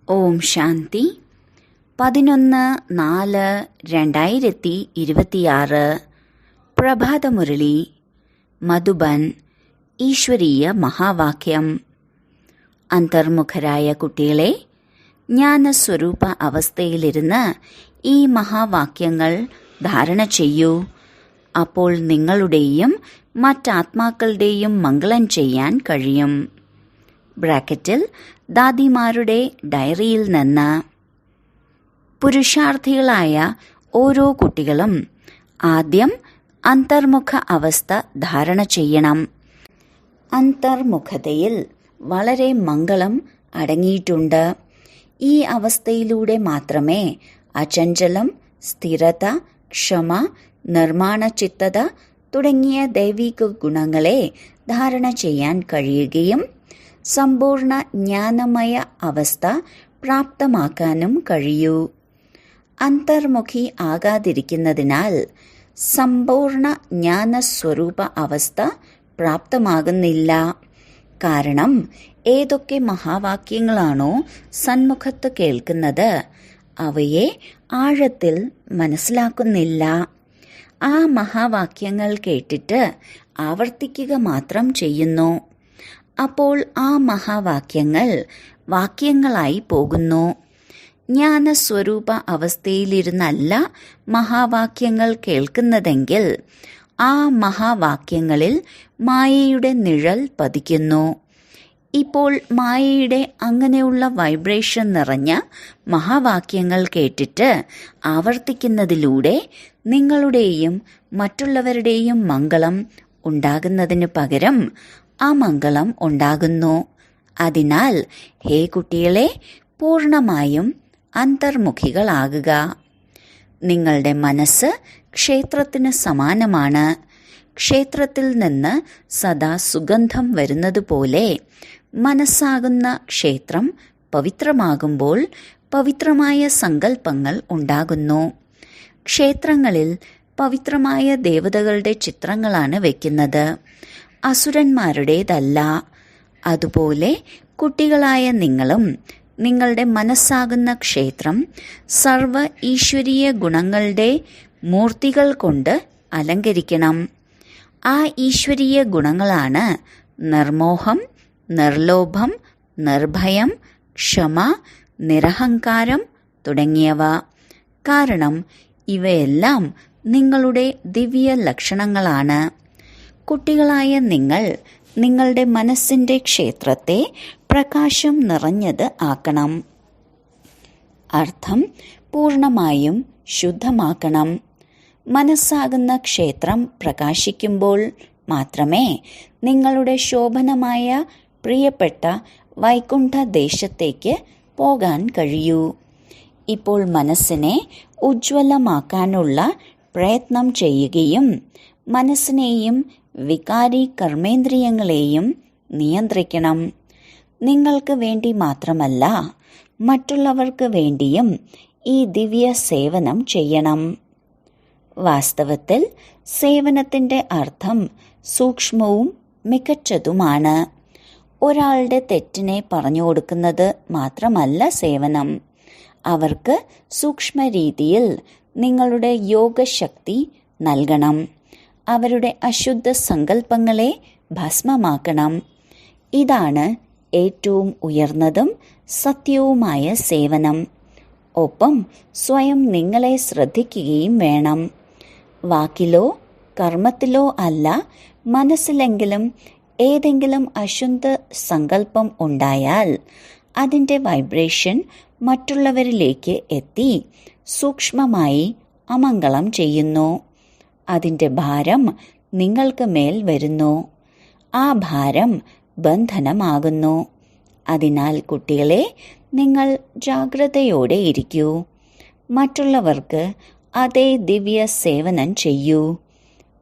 ഓം ശാന്തി. 11/4/2026 പ്രഭാതമുരളി മധുബൻ. ഈശ്വരീയ മഹാവാക്യം. അന്തർമുഖരായ കുട്ടികളെ, ജ്ഞാനസ്വരൂപ അവസ്ഥയിലിരുന്ന് ഈ മഹാവാക്യങ്ങൾ ധാരണ ചെയ്യൂ. അപ്പോൾ നിങ്ങളുടെയും മറ്റാത്മാക്കളുടെയും മംഗളം ചെയ്യാൻ കഴിയും. ബ്രാക്കറ്റിൽ ദാദിമാരുടെ ഡയറിയിൽ നിന്ന്. പുരുഷാർത്ഥികളായ ഓരോ കുട്ടികളും ആദ്യം അന്തർമുഖ അവസ്ഥ ധാരണ ചെയ്യണം. അന്തർമുഖതയിൽ വളരെ മംഗളം അടങ്ങിയിട്ടുണ്ട്. ഈ അവസ്ഥയിലൂടെ മാത്രമേ അചഞ്ചലം, സ്ഥിരത, ക്ഷമ, നിർമ്മാണചിത്തത തുടങ്ങിയ ദൈവിക ഗുണങ്ങളെ ധാരണ ചെയ്യാൻ കഴിയുകയും സമ്പൂർണ്ണ ജ്ഞാനമയ അവസ്ഥ പ്രാപ്തമാക്കാനും കഴിയൂ. അന്തർമുഖി ആകാതിരിക്കുന്നതിനാൽ സമ്പൂർണ്ണ ജ്ഞാനസ്വരൂപ അവസ്ഥ പ്രാപ്തമാകുന്നില്ല. കാരണം ഏതൊക്കെ മഹാവാക്യങ്ങളാണോ സന്മുഖത്ത് കേൾക്കുന്നത് അവയെ ആഴത്തിൽ മനസ്സിലാക്കുന്നില്ല. ആ മഹാവാക്യങ്ങൾ കേട്ടിട്ട് ആവർത്തിക്കുക മാത്രം ചെയ്യുന്നു. അപ്പോൾ ആ മഹാവാക്യങ്ങൾ വാക്യങ്ങളായി പോകുന്നു. ജ്ഞാനസ്വരൂപ അവസ്ഥയിലിരുന്നല്ല മഹാവാക്യങ്ങൾ കേൾക്കുന്നതെങ്കിൽ ആ മഹാവാക്യങ്ങളിൽ മായയുടെ നിഴൽ പതിക്കുന്നു. ഇപ്പോൾ മായയുടെ അങ്ങനെയുള്ള വൈബ്രേഷൻ നിറഞ്ഞ മഹാവാക്യങ്ങൾ കേട്ടിട്ട് ആവർത്തിക്കുന്നതിലൂടെ നിങ്ങളുടെയും മറ്റുള്ളവരുടെയും മംഗളം ഉണ്ടാകുന്നതിനു പകരം അമംഗളം ഉണ്ടാകുന്നു. അതിനാൽ ഹേ കുട്ടികളെ, പൂർണ്ണമായും അന്തർമുഖികളാകുക. നിങ്ങളുടെ മനസ്സ് ക്ഷേത്രത്തിന് സമാനമാണ്. ക്ഷേത്രത്തിൽ നിന്ന് സദാ സുഗന്ധം വരുന്നതുപോലെ മനസ്സാകുന്ന ക്ഷേത്രം പവിത്രമാകുമ്പോൾ പവിത്രമായ സങ്കല്പങ്ങൾ ഉണ്ടാകുന്നു. ക്ഷേത്രങ്ങളിൽ പവിത്രമായ ദേവതകളുടെ ചിത്രങ്ങളാണ് വയ്ക്കുന്നത്, അസുരന്മാരുടേതല്ല. അതുപോലെ കുട്ടികളായ നിങ്ങളും നിങ്ങളുടെ മനസ്സാകുന്ന ക്ഷേത്രം സർവ ഈശ്വരീയ ഗുണങ്ങളുടെ മൂർത്തികൾ കൊണ്ട് അലങ്കരിക്കണം. ആ ഈശ്വരീയ ഗുണങ്ങളാണ് നിർമോഹം, നിർലോഭം, നിർഭയം, ക്ഷമ, നിരഹങ്കാരം തുടങ്ങിയവ. കാരണം ഇവയെല്ലാം നിങ്ങളുടെ ദിവ്യ ലക്ഷണങ്ങളാണ്. കുട്ടികളായ നിങ്ങൾ നിങ്ങളുടെ മനസ്സിന്റെ ക്ഷേത്രത്തെ പ്രകാശം നിറഞ്ഞത് ആക്കണം. അർത്ഥം പൂർണ്ണമായും ശുദ്ധമാക്കണം. മനസ്സാകുന്ന ക്ഷേത്രം പ്രകാശിക്കുമ്പോൾ മാത്രമേ നിങ്ങളുടെ ശോഭനമായ പ്രിയപ്പെട്ട വൈകുണ്ഠ ദേശത്തേക്ക് പോകാൻ കഴിയൂ. ഇപ്പോൾ മനസ്സിനെ ഉജ്ജ്വലമാക്കാനുള്ള പ്രയത്നം ചെയ്യുകയും മനസ്സിനെയും വികാരി കർമ്മേന്ദ്രിയങ്ങളെയും നിയന്ത്രിക്കണം. നിങ്ങൾക്ക് വേണ്ടി മാത്രമല്ല, മറ്റുള്ളവർക്ക് വേണ്ടിയും ഈ ദിവ്യ സേവനം ചെയ്യണം. വാസ്തവത്തിൽ സേവനത്തിന്റെ അർത്ഥം സൂക്ഷ്മവും മികച്ചതുമാണ്. ഒരാളുടെ തെറ്റിനെ പറഞ്ഞു കൊടുക്കുന്നത് മാത്രമല്ല സേവനം. അവർക്ക് സൂക്ഷ്മ രീതിയിൽ നിങ്ങളുടെ യോഗശക്തി നൽകണം. അവരുടെ അശുദ്ധ സങ്കല്പങ്ങളെ ഭസ്മമാക്കണം. ഇതാണ് ഏറ്റവും ഉയർന്നതും സത്യവുമായ സേവനം. ഒപ്പം സ്വയം നിങ്ങളെ ശ്രദ്ധിക്കുകയും വേണം. വാക്കിലോ കർമ്മത്തിലോ അല്ല, മനസ്സിലെങ്കിലും ഏതെങ്കിലും അശുദ്ധ സങ്കല്പം ഉണ്ടായാൽ അതിൻ്റെ വൈബ്രേഷൻ മറ്റുള്ളവരിലേക്ക് എത്തി സൂക്ഷ്മമായി അമംഗളം ചെയ്യുന്നു. അതിൻ്റെ ഭാരം നിങ്ങൾക്ക് മേൽ വരുന്നു. ആ ഭാരം ബന്ധനമാകുന്നു. അതിനാൽ കുട്ടികളെ, നിങ്ങൾ ജാഗ്രതയോടെ ഇരിക്കൂ. മറ്റുള്ളവർക്ക് അതേ ദിവ്യ സേവനം ചെയ്യൂ.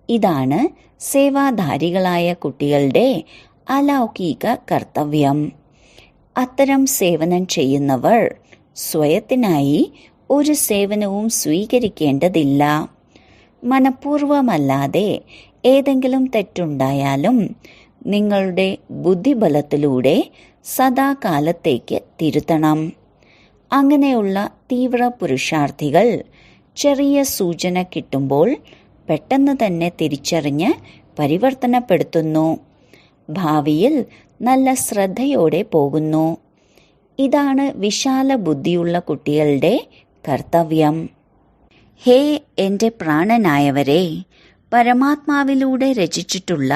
ഇതാണ് സേവാധാരികളായ കുട്ടികളുടെ അലൗകിക കർത്തവ്യം. അത്തരം സേവനം ചെയ്യുന്നവർ സ്വയത്തിനായി ഒരു സേവനവും സ്വീകരിക്കേണ്ടതില്ല. മനഃപൂർവമല്ലാതെ ഏതെങ്കിലും തെറ്റുണ്ടായാലും നിങ്ങളുടെ ബുദ്ധിബലത്തിലൂടെ സദാകാലത്തേക്ക് തിരുത്തണം. അങ്ങനെയുള്ള തീവ്ര പുരുഷാർത്ഥികൾ ചെറിയ സൂചന കിട്ടുമ്പോൾ പെട്ടെന്ന് തന്നെ തിരിച്ചറിഞ്ഞ് പരിവർത്തനപ്പെടുത്തുന്നു. ഭാവിയിൽ നല്ല ശ്രദ്ധയോടെ പോകുന്നു. ഇതാണ് വിശാല ബുദ്ധിയുള്ള കുട്ടികളുടെ കർത്തവ്യം. ഹേ എന്റെ പ്രാണനായവരെ, പരമാത്മാവിലൂടെ രചിച്ചിട്ടുള്ള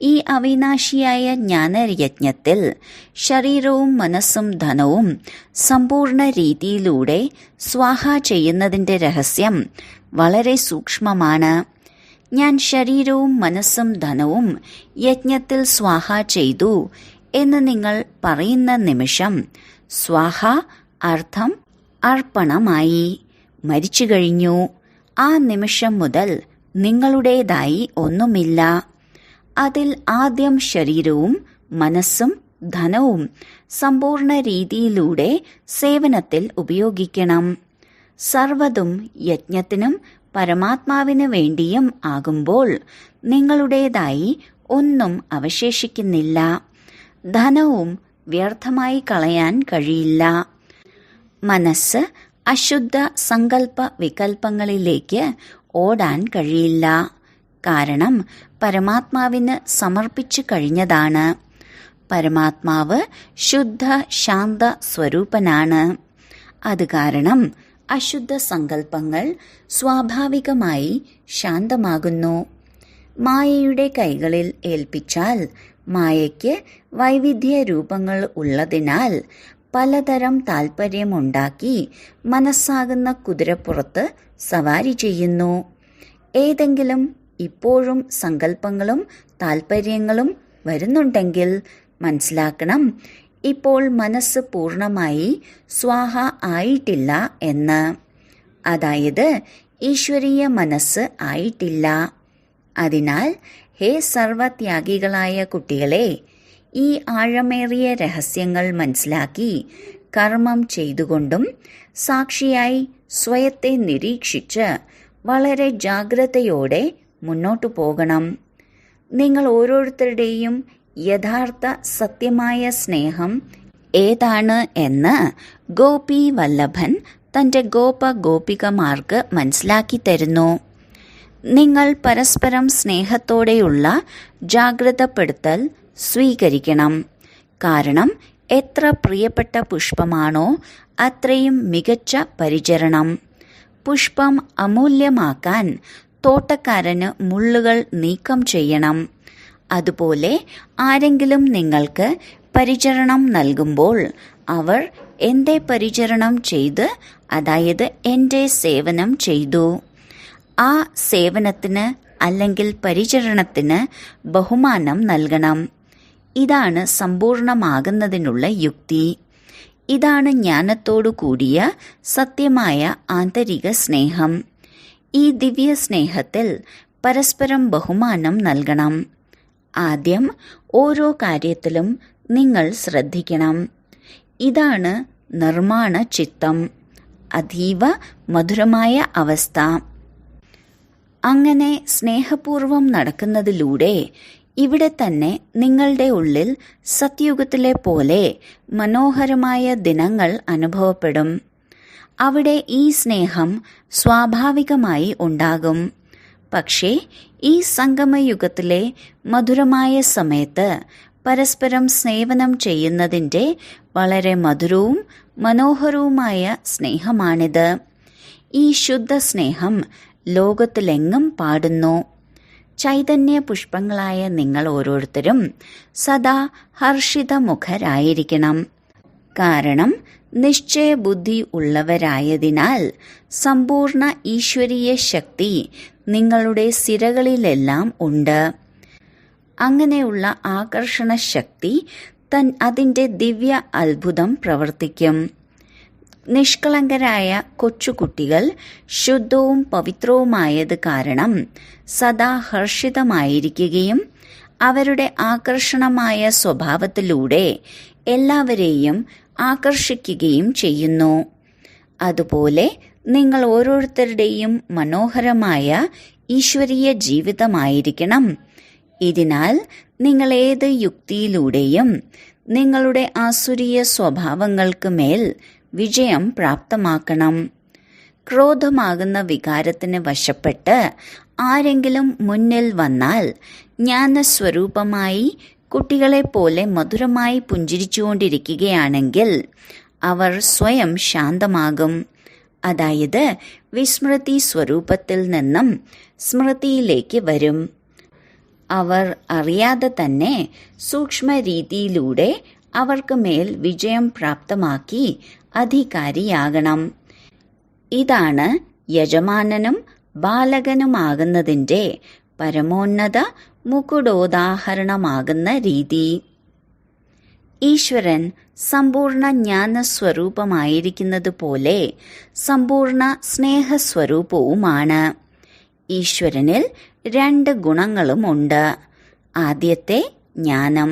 ഈ അവിനാശിയായ ജ്ഞാനയജ്ഞത്തിൽ ശരീരവും മനസ്സും ധനവും സമ്പൂർണ്ണ രീതിയിലൂടെ സ്വാഹ ചെയ്യുന്നതിൻ്റെ രഹസ്യം വളരെ സൂക്ഷ്മമാണ്. ഞാൻ ശരീരവും മനസ്സും ധനവും യജ്ഞത്തിൽ സ്വാഹ ചെയ്തു എന്ന് നിങ്ങൾ പറയുന്ന നിമിഷം സ്വാഹ അർത്ഥം അർപ്പണമായി, മരിച്ചു കഴിഞ്ഞു. ആ നിമിഷം മുതൽ നിങ്ങളുടേതായി ഒന്നുമില്ല. അതിൽ ആദ്യം ശരീരവും മനസ്സും ധനവും സമ്പൂർണ്ണ രീതിയിലൂടെ സേവനത്തിൽ ഉപയോഗിക്കണം. സർവ്വതും യജ്ഞത്തിനും പരമാത്മാവിന് വേണ്ടിയും ആകുമ്പോൾ നിങ്ങളുടേതായി ഒന്നും അവശേഷിക്കുന്നില്ല. ധനവും വ്യർത്ഥമായി കളയാൻ കഴിയില്ല. മനസ്സ് അശുദ്ധ സങ്കല്പ വികൽപ്പങ്ങളിലേക്ക് ഓടാൻ കഴിയില്ല. കാരണം പരമാത്മാവിന് സമർപ്പിച്ചു കഴിഞ്ഞതാണ്. പരമാത്മാവ് ശുദ്ധ ശാന്ത സ്വരൂപനാണ്. അത് കാരണം അശുദ്ധ സങ്കല്പങ്ങൾ സ്വാഭാവികമായി ശാന്തമാകുന്നു. മായയുടെ കൈകളിൽ ഏൽപ്പിച്ചാൽ മായയ്ക്ക് വൈവിധ്യ രൂപങ്ങൾ ഉള്ളതിനാൽ പലതരം താൽപ്പര്യമുണ്ടാക്കി മനസ്സാകുന്ന കുതിരപ്പുറത്ത് സവാരി ചെയ്യുന്നു. ഏതെങ്കിലും ഇപ്പോഴും സങ്കല്പങ്ങളും താൽപ്പര്യങ്ങളും വരുന്നുണ്ടെങ്കിൽ മനസ്സിലാക്കണം, ഇപ്പോൾ മനസ്സ് പൂർണ്ണമായി സ്വാഹ ആയിട്ടില്ല എന്ന്. അതായത് ഈശ്വരീയ മനസ്സ് ആയിട്ടില്ല. അതിനാൽ ഹേ സർവത്യാഗികളായ കുട്ടികളെ, ഈ ആഴമേറിയ രഹസ്യങ്ങൾ മനസ്സിലാക്കി കർമ്മം ചെയ്തുകൊണ്ടും സാക്ഷിയായി സ്വയത്തെ നിരീക്ഷിച്ച് വളരെ ജാഗ്രതയോടെ മുന്നോട്ടു പോകണം. നിങ്ങൾ ഓരോരുത്തരുടെയും യഥാർത്ഥ സത്യമായ സ്നേഹം ഏതാണ് എന്ന് ഗോപി വല്ലഭൻ തൻ്റെ ഗോപികമാർക്ക് മനസ്സിലാക്കി തരുന്നു. നിങ്ങൾ പരസ്പരം സ്നേഹത്തോടെയുള്ള ജാഗ്രതപ്പെടുത്തൽ സ്വീകരിക്കണം. കാരണം എത്ര പ്രിയപ്പെട്ട പുഷ്പമാണോ അത്രയും മികച്ച പരിചരണം. പുഷ്പം അമൂല്യമാക്കാൻ തോട്ടക്കാരന് മുള്ളുകൾ നീക്കം ചെയ്യണം. അതുപോലെ ആരെങ്കിലും നിങ്ങൾക്ക് പരിചരണം നൽകുമ്പോൾ അവർ എൻ്റെ പരിചരണം ചെയ്ത്, അതായത് എൻ്റെ സേവനം ചെയ്തു, ആ സേവനത്തിന് അല്ലെങ്കിൽ പരിചരണത്തിന് ബഹുമാനം നൽകണം. ഇതാണ് സമ്പൂർണമാകുന്നതിനുള്ള യുക്തി. ഇതാണ് ജ്ഞാനത്തോടു കൂടിയ സത്യമായ ആന്തരിക സ്നേഹം. ഈ ദിവ്യ സ്നേഹത്തിൽ പരസ്പരം ബഹുമാനം നൽകണം. ആദ്യം ഓരോ കാര്യത്തിലും നിങ്ങൾ ശ്രദ്ധിക്കണം. ഇതാണ് നിർമ്മാണ ചിത്തം, അതീവ മധുരമായ അവസ്ഥ. അങ്ങനെ സ്നേഹപൂർവം നടക്കുന്നതിലൂടെ ഇവിടെ തന്നെ നിങ്ങളുടെ ഉള്ളിൽ സത്യുഗത്തിലെ പോലെ മനോഹരമായ ദിനങ്ങൾ അനുഭവപ്പെടും. അവിടെ ഈ സ്നേഹം സ്വാഭാവികമായി ഉണ്ടാകും. പക്ഷേ ഈ സംഗമയുഗത്തിലെ മധുരമായ സമയത്ത് പരസ്പരം സേവനം ചെയ്യുന്നതിൻ്റെ വളരെ മധുരവും മനോഹരവുമായ സ്നേഹമാണിത്. ഈ ശുദ്ധ സ്നേഹം ലോകത്തിലെങ്ങും പാടുന്നു. ചൈതന്യ പുഷ്പങ്ങളായ നിങ്ങൾ ഓരോരുത്തരും സദാ ഹർഷിതമുഖരായിരിക്കണം. കാരണം നിശ്ചയബുദ്ധി ഉള്ളവരായതിനാൽ സമ്പൂർണ്ണ ഈശ്വരീയ ശക്തി നിങ്ങളുടെ സിരകളിലെല്ലാം ഉണ്ട്. അങ്ങനെയുള്ള ആകർഷണ ശക്തി അതിൻ്റെ ദിവ്യ അത്ഭുതം പ്രവർത്തിക്കും. നിഷ്കളങ്കരായ കൊച്ചുകുട്ടികൾ ശുദ്ധവും പവിത്രവുമായത് കാരണം സദാ ഹർഷിതമായിരിക്കുകയും അവരുടെ ആകർഷണമായ സ്വഭാവത്തിലൂടെ എല്ലാവരെയും ആകർഷിക്കുകയും ചെയ്യുന്നു. അതുപോലെ നിങ്ങൾ ഓരോരുത്തരുടെയും മനോഹരമായ ഈശ്വരീയ ജീവിതമായിരിക്കണം. ഇതിനാൽ നിങ്ങൾ ഏത് യുക്തിയിലൂടെയും നിങ്ങളുടെ ആസുരീയ സ്വഭാവങ്ങൾക്ക് മേൽ വിജയം പ്രാപ്തമാക്കണം. ക്രോധമാകുന്ന വികാരത്തിന് വശപ്പെട്ട് ആരെങ്കിലും മുന്നിൽ വന്നാൽ ജ്ഞാനസ്വരൂപമായി കുട്ടികളെപ്പോലെ മധുരമായി പുഞ്ചിരിച്ചുകൊണ്ടിരിക്കുകയാണെങ്കിൽ അവർ സ്വയം ശാന്തമാകും. അതായത് വിസ്മൃതി സ്വരൂപത്തിൽ നിന്നും സ്മൃതിയിലേക്ക് വരും. അവർ അറിയാതെ തന്നെ സൂക്ഷ്മരീതിയിലൂടെ അവർക്ക് മേൽ വിജയം പ്രാപ്തമാക്കി അധികാരിയാകണം. ഇതാണ് യജമാനനും ബാലകനുമാകുന്നതിൻ്റെ പരമോന്നത മുകുടോദാഹരണമാകുന്ന രീതി. ഈശ്വരൻ സമ്പൂർണ്ണ ജ്ഞാനസ്വരൂപമായിരിക്കുന്നതുപോലെ സമ്പൂർണ്ണ സ്നേഹസ്വരൂപവുമാണ്. ഈശ്വരനിൽ 2 ഗുണങ്ങളുമുണ്ട്. ആദ്യത്തെ ജ്ഞാനം,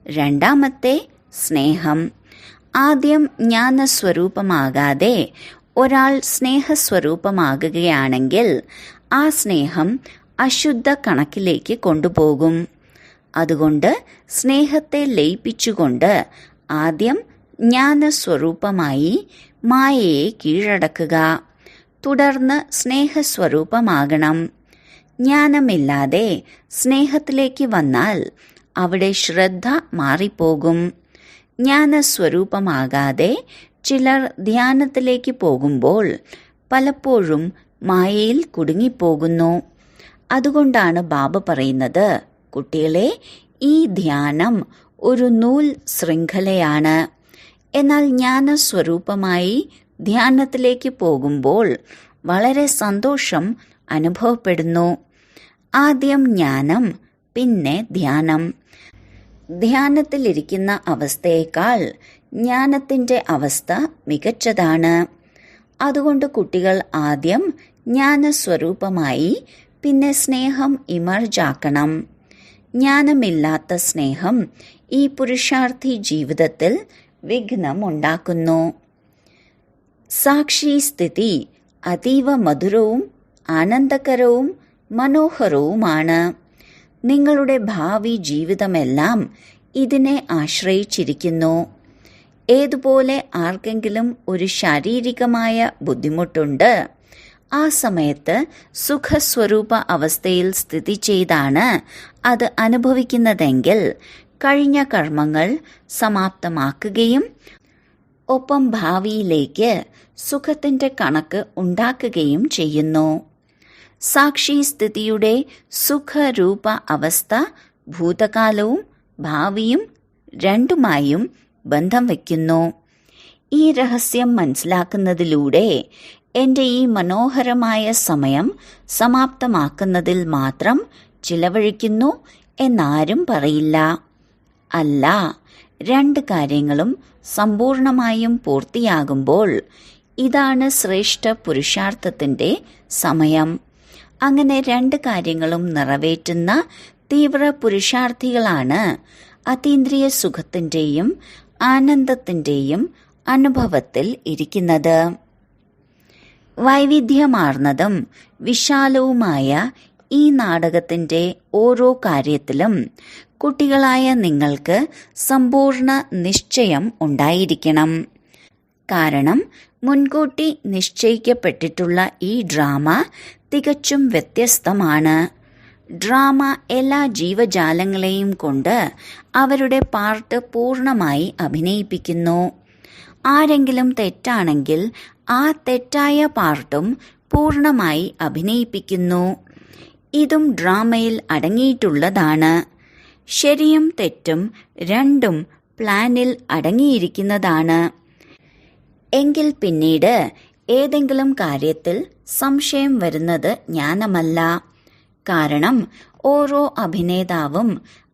രണ്ടാമത്തെ സ്നേഹം. ആദ്യം ജ്ഞാനസ്വരൂപമാകാതെ ഒരാൾ സ്നേഹസ്വരൂപമാകുകയാണെങ്കിൽ ആ സ്നേഹം അശുദ്ധ കണക്കിലേക്ക് കൊണ്ടുപോകും. അതുകൊണ്ട് സ്നേഹത്തെ ലയിപ്പിച്ചുകൊണ്ട് ആദ്യം ജ്ഞാനസ്വരൂപമായി മായയെ കീഴടക്കുക. തുടർന്ന് സ്നേഹസ്വരൂപമാകണം. ജ്ഞാനമില്ലാതെ സ്നേഹത്തിലേക്ക് വന്നാൽ അവിടെ ശ്രദ്ധ മാറിപ്പോകും. ജ്ഞാനസ്വരൂപമാകാതെ ചിലർ ധ്യാനത്തിലേക്ക് പോകുമ്പോൾ പലപ്പോഴും മായയിൽ കുടുങ്ങിപ്പോകുന്നു. അതുകൊണ്ടാണ് ബാബ പറയുന്നത്, കുട്ടികളെ, ഈ ധ്യാനം ഒരു നൂൽ ശൃംഖലയാണ്. എന്നാൽ ജ്ഞാനസ്വരൂപമായി ധ്യാനത്തിലേക്ക് പോകുമ്പോൾ വളരെ സന്തോഷം അനുഭവപ്പെടുന്നു. ആദ്യം ജ്ഞാനം, പിന്നെ ധ്യാനം. ധ്യാനത്തിലിരിക്കുന്ന അവസ്ഥയേക്കാൾ ജ്ഞാനത്തിൻ്റെ അവസ്ഥ മികച്ചതാണ്. അതുകൊണ്ട് കുട്ടികൾ ആദ്യം ജ്ഞാനസ്വരൂപമായി പിന്നെ സ്നേഹം ഇമർജാക്കണം. ജ്ഞാനമില്ലാത്ത സ്നേഹം ഈ പുരുഷാർത്ഥി ജീവിതത്തിൽ വിഘ്നമുണ്ടാക്കുന്നു. സാക്ഷി സ്ഥിതി അതീവ മധുരവും ആനന്ദകരവും മനോഹരവുമാണ്. നിങ്ങളുടെ ഭാവി ജീവിതമെല്ലാം ഇതിനെ ആശ്രയിച്ചിരിക്കുന്നു. ഏതുപോലെ ആർക്കെങ്കിലും ഒരു ശാരീരികമായ ബുദ്ധിമുട്ടുണ്ട്, ആ സമയത്ത് സുഖസ്വരൂപ അവസ്ഥയിൽ സ്ഥിതി ചെയ്താണ് അത് അനുഭവിക്കുന്നതെങ്കിൽ കഴിഞ്ഞ കർമ്മങ്ങൾ സമാപ്തമാക്കുകയും ഒപ്പം ഭാവിയിലേക്ക് സുഖത്തിൻ്റെ കണക്ക് ഉണ്ടാക്കുകയും ചെയ്യുന്നു. സാക്ഷി സ്ഥിതിയുടെ സുഖരൂപ അവസ്ഥ ഭൂതകാലവും ഭാവിയും രണ്ടുമായും ബന്ധം വയ്ക്കുന്നു. ഈ രഹസ്യം മനസ്സിലാക്കുന്നതിലൂടെ എൻ്റെ ഈ മനോഹരമായ സമയം സമാപ്തമാക്കുന്നതിൽ മാത്രം ചിലവഴിക്കുന്നു എന്നാരും പറയില്ല. അല്ല, 2 കാര്യങ്ങളും സമ്പൂർണമായും പൂർത്തിയാകുമ്പോൾ ഇതാണ് ശ്രേഷ്ഠ പുരുഷാർത്ഥത്തിൻ്റെ സമയം. അങ്ങനെ 2 കാര്യങ്ങളും നിറവേറ്റുന്ന തീവ്ര പുരുഷാർത്ഥികളാണ് അതീന്ദ്രിയ സുഖത്തിൻ്റെയും ആനന്ദത്തിൻ്റെയും അനുഭവത്തിൽ ഇരിക്കുന്നത്. വൈവിധ്യമാർന്നതും വിശാലവുമായ ഈ നാടകത്തിൻ്റെ ഓരോ കാര്യത്തിലും കുട്ടികളായ നിങ്ങൾക്ക് സമ്പൂർണ്ണ നിശ്ചയം ഉണ്ടായിരിക്കണം. കാരണം മുൻകൂട്ടി നിശ്ചയിക്കപ്പെട്ടിട്ടുള്ള ഈ ഡ്രാമ തികച്ചും വ്യത്യസ്തമാണ്. ഡ്രാമ എല്ലാ ജീവജാലങ്ങളെയും കൊണ്ട് അവരുടെ പാർട്ട് പൂർണ്ണമായി അഭിനയിപ്പിക്കുന്നു. ആരെങ്കിലും തെറ്റാണെങ്കിൽ ആ തെറ്റായ പാർട്ടും പൂർണ്ണമായി അഭിനയിപ്പിക്കുന്നു. ഇതും ഡ്രാമയിൽ അടങ്ങിയിട്ടുള്ളതാണ്. ശരിയും തെറ്റും രണ്ടും പ്ലാനിൽ അടങ്ങിയിരിക്കുന്നതാണ്. എങ്കിൽ പിന്നീട് ഏതെങ്കിലും കാര്യത്തിൽ സംശയം വരുന്നത് ജ്ഞാനമല്ല. കാരണം ഓരോ അഭിനേതാവും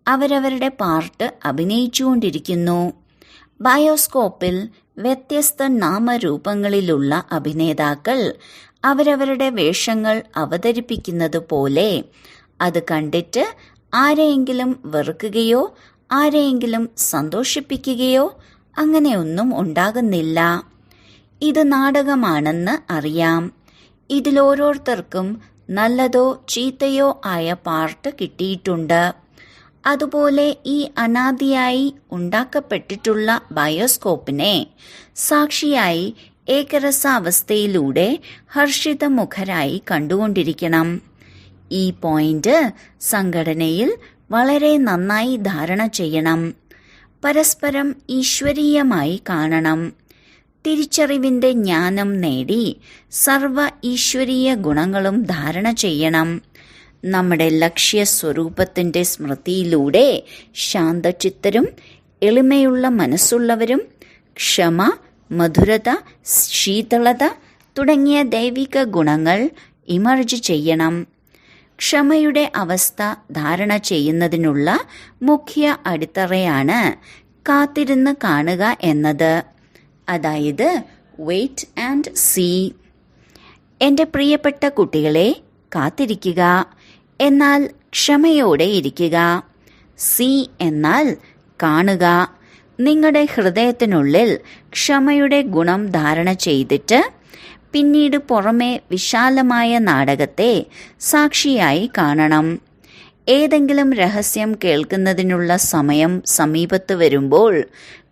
അവരവരുടെ പാർട്ട് അഭിനയിച്ചുകൊണ്ടിരിക്കുന്നു. ബയോസ്കോപ്പിൽ വ്യത്യസ്ത നാമരൂപങ്ങളിലുള്ള അഭിനേതാക്കൾ അവരവരുടെ വേഷങ്ങൾ അവതരിപ്പിക്കുന്നത് പോലെ അത് കണ്ടിട്ട് ആരെയെങ്കിലും വെറുക്കുകയോ ആരെയെങ്കിലും സന്തോഷിപ്പിക്കുകയോ അങ്ങനെയൊന്നും ഉണ്ടാകുന്നില്ല. ഇത് നാടകമാണെന്ന് അറിയാം. ഇതിലോരോരുത്തർക്കും നല്ലതോ ചീത്തയോ ആയ പാർട്ട് കിട്ടിയിട്ടുണ്ട്. അതുപോലെ ഈ അനാദിയായി ഉണ്ടാക്കപ്പെട്ടിട്ടുള്ള ബയോസ്കോപ്പിനെ സാക്ഷിയായി ഏകരസാവസ്ഥയിലൂടെ ഹർഷിതമുഖരായി കണ്ടുകൊണ്ടിരിക്കണം. ഈ പോയിന്റ് സംഘടനയിൽ വളരെ നന്നായി ധാരണ ചെയ്യണം. പരസ്പരം ഈശ്വരീയമായി കാണണം. തിരിച്ചറിവിന്റെ ജ്ഞാനം നേടി സർവ ഈശ്വരീയ ഗുണങ്ങളും ധാരണ ചെയ്യണം. നമ്മുടെ ലക്ഷ്യസ്വരൂപത്തിന്റെ സ്മൃതിയിലൂടെ ശാന്തചിത്തരും എളിമയുള്ള മനസ്സുള്ളവരും ക്ഷമ, മധുരത, ശീതളത തുടങ്ങിയ ദൈവിക ഗുണങ്ങൾ ഇമർജ് ചെയ്യണം. ക്ഷമയുടെ അവസ്ഥ ധാരണ ചെയ്യുന്നതിനുള്ള മുഖ്യ അടിത്തറയാണ് കാത്തിരുന്ന് കാണുക എന്നത്. അതായത് വെയിറ്റ് ആൻഡ് സീ. എൻ്റെ പ്രിയപ്പെട്ട കുട്ടികളെ, കാത്തിരിക്കുക എന്നാൽ ക്ഷമയോടെ ഇരിക്കുക. സീ എന്നാൽ കാണുക. നിങ്ങളുടെ ഹൃദയത്തിനുള്ളിൽ ക്ഷമയുടെ ഗുണം ധാരണ ചെയ്തിട്ട് പിന്നീട് പുറമെ വിശാലമായ നാടകത്തെ സാക്ഷിയായി കാണണം. ഏതെങ്കിലും രഹസ്യം കേൾക്കുന്നതിനുള്ള സമയം സമീപത്ത് വരുമ്പോൾ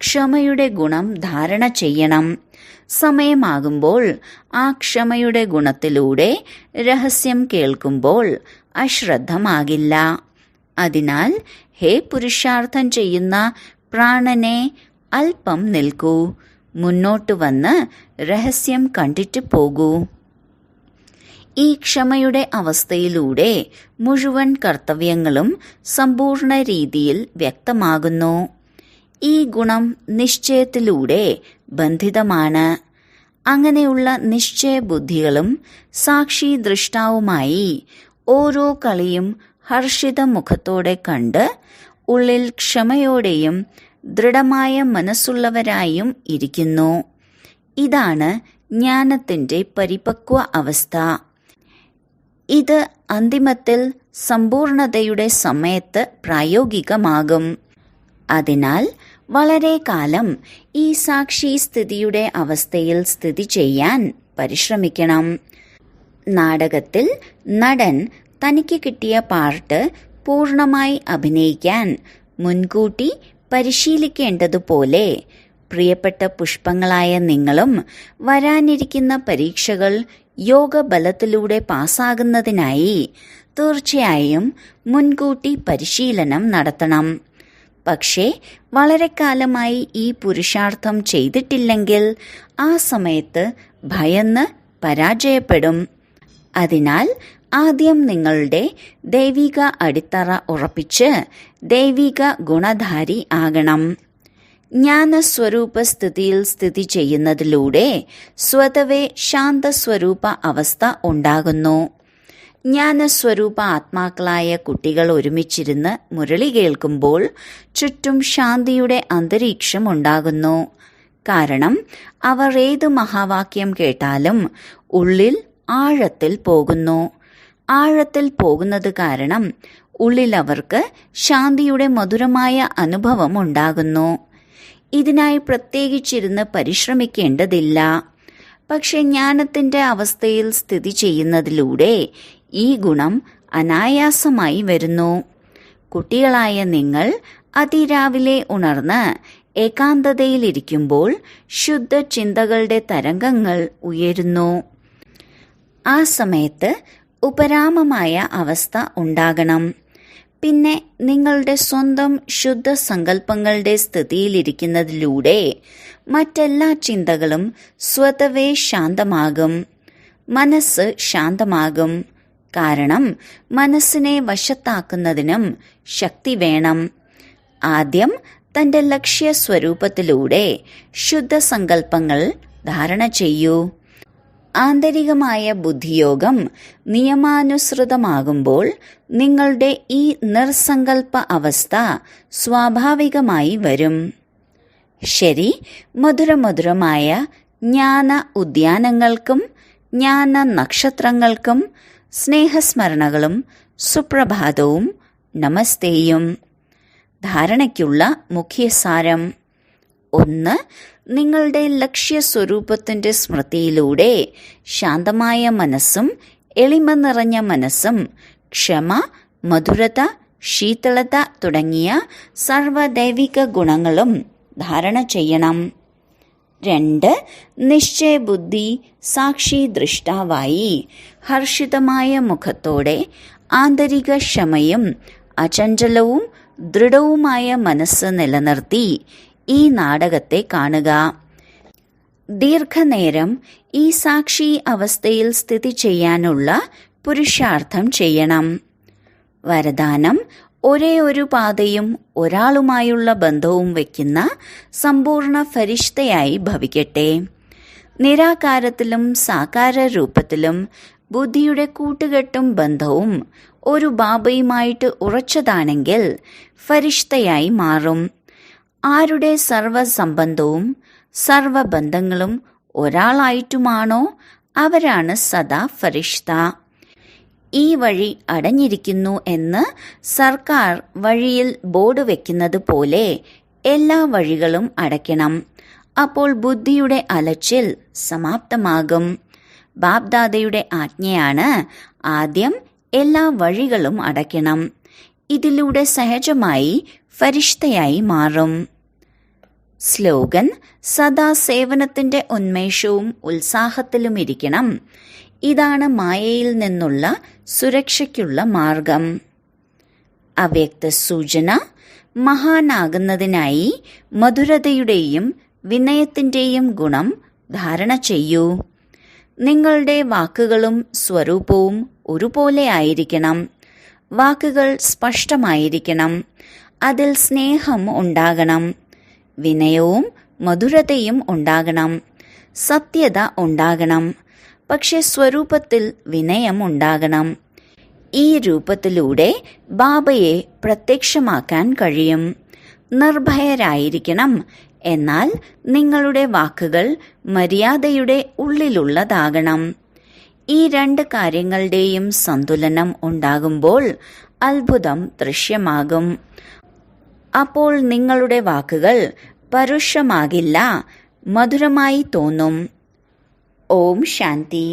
ക്ഷമയുടെ ഗുണം ധാരണ ചെയ്യണം. സമയമാകുമ്പോൾ ആ ക്ഷമയുടെ ഗുണത്തിലൂടെ രഹസ്യം കേൾക്കുമ്പോൾ അശ്രദ്ധമാകില്ല. അതിനാൽ ഹേ പുരുഷാർത്ഥം ചെയ്യുന്ന പ്രാണനെ, അല്പം നിൽക്കൂ. മുന്നോട്ട് വന്ന് രഹസ്യം കണ്ടിട്ട് പോകൂ. ഈ ക്ഷമയുടെ അവസ്ഥയിലൂടെ മുഴുവൻ കർത്തവ്യങ്ങളും സമ്പൂർണ്ണ രീതിയിൽ വ്യക്തമാകുന്നു. ഈ ഗുണം നിശ്ചയത്തിലൂടെ ബന്ധിതമാണ്. അങ്ങനെയുള്ള നിശ്ചയബുദ്ധികളും സാക്ഷി ദൃഷ്ടാവുമായി ഓരോ കളിയും ഹർഷിത മുഖത്തോടെ കണ്ട് ഉള്ളിൽ ക്ഷമയോടെയും ദൃഢമായ മനസ്സുള്ളവരായും ഇരിക്കുന്നു. ഇതാണ് ജ്ഞാനത്തിന്റെ പരിപക്വ അവസ്ഥ. ഇത് അന്തിമത്തിൽ സമ്പൂർണതയുടെ സമയത്ത് പ്രായോഗികമാകും. അതിനാൽ വളരെ കാലം ഈ സാക്ഷി സ്ഥിതിയുടെ അവസ്ഥയിൽ സ്ഥിതി ചെയ്യാൻ പരിശ്രമിക്കണം. നാടകത്തിൽ നടൻ തനിക്ക് കിട്ടിയ പാർട്ട് പൂർണ്ണമായി അഭിനയിക്കാൻ മുൻകൂട്ടി പരിശീലിക്കേണ്ടതുപോലെ പ്രിയപ്പെട്ട പുഷ്പങ്ങളായ നിങ്ങളും വരാനിരിക്കുന്ന പരീക്ഷകൾ യോഗബലത്തിലൂടെ പാസ്സാകുന്നതിനായി തീർച്ചയായും മുൻകൂട്ടി പരിശീലനം നടത്തണം. പക്ഷേ വളരെ കാലമായി ഈ പുരുഷാർത്ഥം ചെയ്തിട്ടില്ലെങ്കിൽ ആ സമയത്ത് ഭയന്ന് പരാജയപ്പെടും. അതിനാൽ ആദ്യം നിങ്ങളുടെ ദൈവിക അടിത്തറ ഉറപ്പിച്ച് ദൈവിക ഗുണധാരി ആകണം. ജ്ഞാനസ്വരൂപ സ്ഥിതിയിൽ സ്ഥിതി ചെയ്യുന്നതിലൂടെ സ്വതവേ ശാന്തസ്വരൂപ അവസ്ഥ ഉണ്ടാകുന്നു. ജ്ഞാനസ്വരൂപ ആത്മാക്കളായ കുട്ടികൾ ഒരുമിച്ചിരുന്ന് മുരളി കേൾക്കുമ്പോൾ ചുറ്റും ശാന്തിയുടെ അന്തരീക്ഷം ഉണ്ടാകുന്നു. കാരണം അവർ ഏത് മഹാവാക്യം കേട്ടാലും ഉള്ളിൽ ആഴത്തിൽ പോകുന്നു. ആഴത്തിൽ പോകുന്നത് കാരണം ഉള്ളിൽ അവർക്ക് ശാന്തിയുടെ മധുരമായ അനുഭവം ഉണ്ടാകുന്നു. ഇതിനായി പ്രത്യേകിച്ചിരുന്ന് പരിശ്രമിക്കേണ്ടതില്ല. പക്ഷെ ജ്ഞാനത്തിന്റെ അവസ്ഥയിൽ സ്ഥിതി ചെയ്യുന്നതിലൂടെ ഈ ഗുണം അനായാസമായി വരുന്നു. കുട്ടികളായ നിങ്ങൾ അതിരാവിലെ ഉണർന്ന് ഏകാന്തതയിലിരിക്കുമ്പോൾ ശുദ്ധ ചിന്തകളുടെ തരംഗങ്ങൾ ഉയരുന്നു. ആ സമയത്ത് ഉപരാമമായ അവസ്ഥ ഉണ്ടാകണം. പിന്നെ നിങ്ങളുടെ സ്വന്തം ശുദ്ധ സങ്കല്പങ്ങളുടെ സ്ഥിതിയിലിരിക്കുന്നതിലൂടെ മറ്റെല്ലാ ചിന്തകളും സ്വതവേ ശാന്തമാകും. മനസ്സ് ശാന്തമാകും. കാരണം മനസ്സിനെ വശത്താക്കുന്നതിനും ശക്തി വേണം. ആദ്യം തന്റെ ലക്ഷ്യസ്വരൂപത്തിലൂടെ ശുദ്ധസങ്കല്പങ്ങൾ ധാരണ ചെയ്യൂ. ആന്തരികമായ ബുദ്ധിയോഗം നിയമാനുസൃതമാകുമ്പോൾ നിങ്ങളുടെ ഈ നിർസങ്കൽപ്പ അവസ്ഥ സ്വാഭാവികമായി വരും. ശരി, മധുരമധുരമായ ജ്ഞാന ഉദ്യാനങ്ങൾക്കും ജ്ഞാന നക്ഷത്രങ്ങൾക്കും സ്നേഹസ്മരണകളും സുപ്രഭാതവും നമസ്തേയും. ധാരണയ്ക്കുള്ള മുഖ്യസാരം: 1. നിങ്ങളുടെ ലക്ഷ്യസ്വരൂപത്തിന്റെ സ്മൃതിയിലൂടെ ശാന്തമായ മനസ്സും എളിമ നിറഞ്ഞ മനസ്സും ക്ഷമ, മധുരത, ശീതളത തുടങ്ങിയ സർവദൈവിക ഗുണങ്ങളും ധാരണ ചെയ്യണം. 2. നിശ്ചയബുദ്ധി സാക്ഷി ദൃഷ്ടാവായി ഹർഷിതമായ മുഖത്തോടെ ആന്തരിക ക്ഷമയും അചഞ്ചലവും ദൃഢവുമായ മനസ്സ് നിലനിർത്തി ഈ നാടകത്തെ കാണുക. ദീർഘനേരം ഈ സാക്ഷി അവസ്ഥയിൽ സ്ഥിതി ചെയ്യാനുള്ള പുരുഷാർത്ഥം ചെയ്യണം. വരദാനം: ഒരേ ഒരു പാതയും ഒരാളുമായുള്ള ബന്ധവും വയ്ക്കുന്ന സമ്പൂർണ്ണ ഫരിഷ്തയായി ഭവിക്കട്ടെ. നിരാകാരത്തിലും സാകാര രൂപത്തിലും ബുദ്ധിയുടെ കൂട്ടുകെട്ടും ബന്ധവും ഒരു ബാബയുമായിട്ട് ഉറച്ചതാണെങ്കിൽ ഫരിഷ്തയായി മാറും. ആരുടെ സർവസംബന്ധവും സർവബന്ധങ്ങളും ഒരാളായിട്ടുമാണോ അവരാണ് സദാ ഫരിഷ്ത. ഈ വഴി അടഞ്ഞിരിക്കുന്നു എന്ന് സർക്കാർ വഴിയിൽ ബോർഡ് വെക്കുന്നത് പോലെ എല്ലാ വഴികളും അടയ്ക്കണം. അപ്പോൾ ബുദ്ധിയുടെ അലച്ചിൽ സമാപ്തമാകും. ബാബ്ദാദയുടെ ആജ്ഞയാണ് ആദ്യം എല്ലാ വഴികളും അടയ്ക്കണം. ഇതിലൂടെ സഹജമായി ഫരിഷ്തയായി മാറും. സ്ലോഗൻ: സദാ സേവനത്തിന്റെ ഉന്മേഷവും ഉത്സാഹത്തിലുമിരിക്കണം. ഇതാണ് മായയിൽ നിന്നുള്ള സുരക്ഷയ്ക്കുള്ള മാർഗം. അവ്യക്ത സൂചന: മഹാനാകുന്നതിനായി മധുരതയുടെയും വിനയത്തിന്റെയും ഗുണം ധാരണ ചെയ്യൂ. നിങ്ങളുടെ വാക്കുകളും സ്വരൂപവും ഒരുപോലെ ആയിരിക്കണം. വാക്കുകൾ സ്പഷ്ടമായിരിക്കണം. അതിൽ സ്നേഹം ഉണ്ടാകണം. വിനയവും മധുരതയും ഉണ്ടാകണം. സത്യത ഉണ്ടാകണം. പക്ഷെ സ്വരൂപത്തിൽ വിനയം ഉണ്ടാകണം. ഈ രൂപത്തിലൂടെ ബാബയെ പ്രത്യക്ഷമാക്കാൻ കഴിയും. നിർഭയരായിരിക്കണം. എന്നാൽ നിങ്ങളുടെ വാക്കുകൾ മര്യാദയുടെ ഉള്ളിലുള്ളതാകണം. ഈ 2 കാര്യങ്ങളുടെയും സന്തുലനം ഉണ്ടാകുമ്പോൾ അത്ഭുതം ദൃശ്യമാകും. അപ്പോൾ നിങ്ങളുടെ വാക്കുകൾ പരുഷമാകില്ല, മധുരമായി തോന്നും. ഓം ശാന്തി.